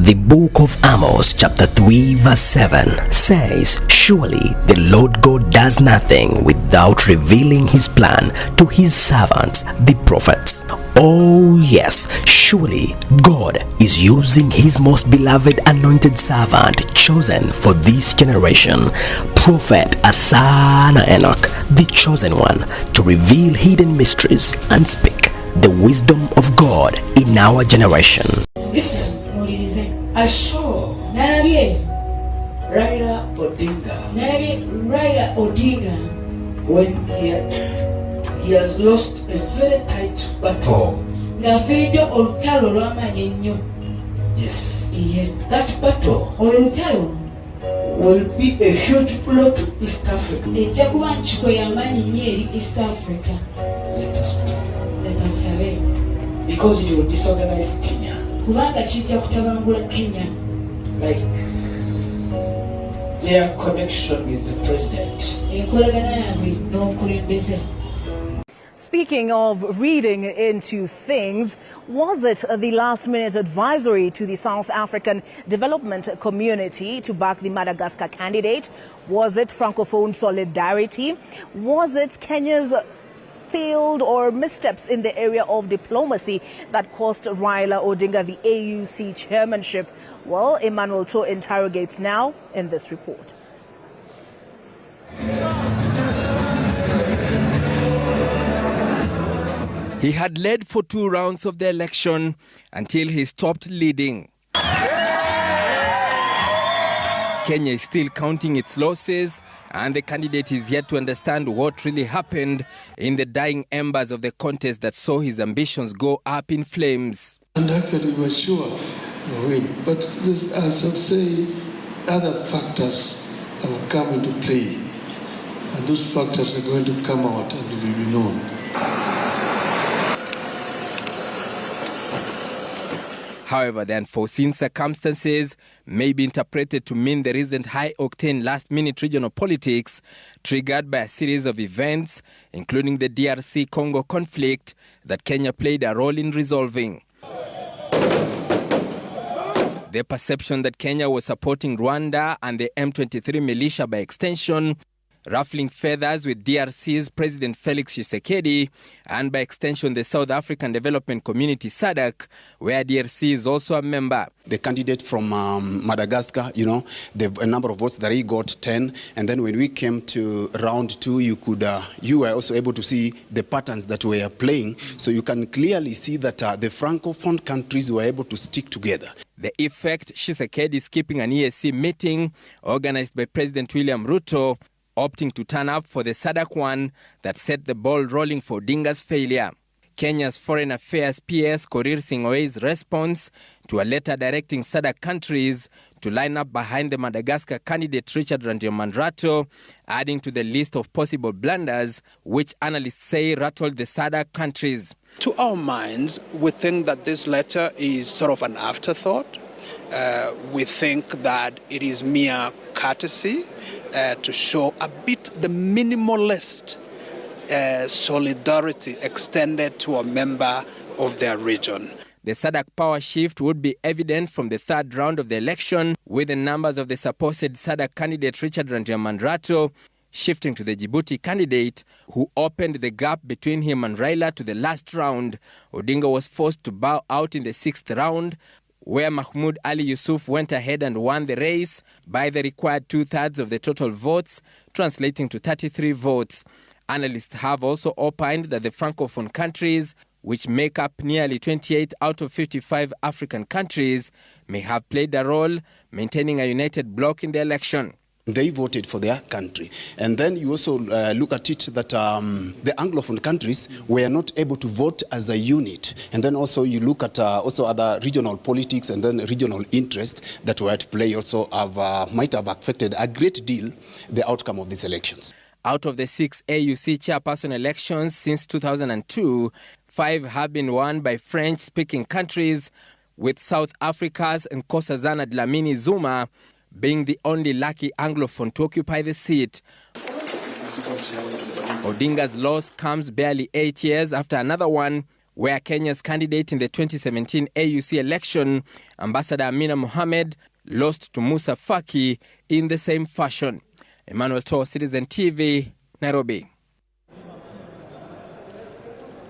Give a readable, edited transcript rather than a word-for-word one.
The book of Amos chapter 3 verse 7 says, "Surely the Lord God does nothing without revealing his plan to his servants, the prophets." Oh yes, surely God is using his most beloved anointed servant chosen for this generation, Prophet Asana Enoch, the chosen one, to reveal hidden mysteries and speak the wisdom of God in our generation. Listen, I saw Raila Odinga when he has lost a very tight battle. Yes. That battle will be a huge blow to East Africa. Let us pray. Because it will disorganize Kenya. Like their connection with the president. Speaking of reading into things, was it the last-minute advisory to the South African development community to back the Madagascar candidate? Was it Francophone solidarity? Was it Kenya's failed or missteps in the area of diplomacy that cost Raila Odinga the AUC chairmanship? Well, Emmanuel To interrogates now in this report. He had led for 2 rounds of the election until he stopped leading. Kenya is still counting its losses, and the candidate is yet to understand what really happened in the dying embers of the contest that saw his ambitions go up in flames. And actually we're sure we'll win, but as I say, other factors have come into play, and those factors are going to come out and will be known. However, the unforeseen circumstances may be interpreted to mean the recent high-octane last-minute regional politics triggered by a series of events, including the DRC-Congo conflict that Kenya played a role in resolving. The perception that Kenya was supporting Rwanda and the M23 militia by extension, ruffling feathers with DRC's President Felix Tshisekedi and by extension the South African Development Community SADC, where DRC is also a member. The candidate from Madagascar, the number of votes that he got, 10, and then when we came to round 2, you were also able to see the patterns that were playing, so you can clearly see that the Francophone countries were able to stick together. The effect, Tshisekedi is keeping an EAC meeting organized by President William Ruto, opting to turn up for the SADC one that set the ball rolling for Odinga's failure. Kenya's Foreign Affairs PS Korir Sing'oei's response to a letter directing SADC countries to line up behind the Madagascar candidate Richard Randramandrato, adding to the list of possible blunders which analysts say rattled the SADC countries. To our minds, we think that this letter is sort of an afterthought. We think that it is mere courtesy to show a bit the minimalist solidarity extended to a member of their region. The SADC power shift would be evident from the 3rd round of the election, with the numbers of the supposed SADC candidate Richard Randramandrato shifting to the Djibouti candidate, who opened the gap between him and Raila to the last round. Odinga was forced to bow out in the 6th round, where Mahmoud Ali Yusuf went ahead and won the race by the required 2/3 of the total votes, translating to 33 votes. Analysts have also opined that the Francophone countries, which make up nearly 28 out of 55 African countries, may have played a role maintaining a united bloc in the election. They voted for their country. And then you also look at it that the Anglophone countries were not able to vote as a unit. And then also you look at also other regional politics and then regional interests that were at play also might have affected a great deal the outcome of these elections. Out of the 6 AUC chairperson elections since 2002, 5 have been won by French-speaking countries, with South Africa's Nkosazana Dlamini Zuma being the only lucky Anglophone to occupy the seat. Odinga's loss comes barely 8 years after another one where Kenya's candidate in the 2017 AUC election, Ambassador Amina Mohamed, lost to Musa Faki in the same fashion. Emmanuel Toh, Citizen TV, Nairobi.